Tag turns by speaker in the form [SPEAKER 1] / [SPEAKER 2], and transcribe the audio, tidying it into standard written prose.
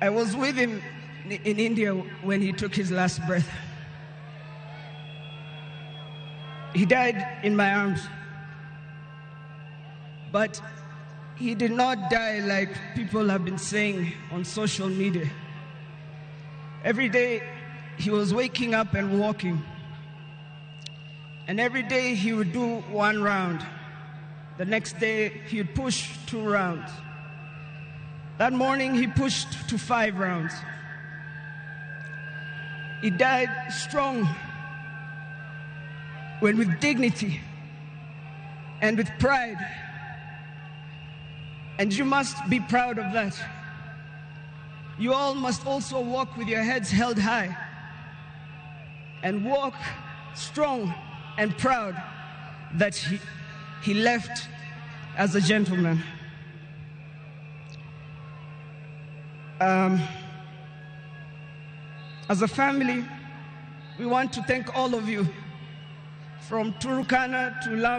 [SPEAKER 1] I was with him in India when he took his last breath. He died in my arms. But he did not die like people have been saying on social media. Every day he was waking up and walking. And every day he would do 1 round. The next day he would push 2 rounds. That morning he pushed to 5 rounds. He died strong, with dignity and with pride. And you must be proud of that. You all must also walk with your heads held high and walk strong and proud that he left as a gentleman. As a family, we want to thank all of you from Turkana to Lamu.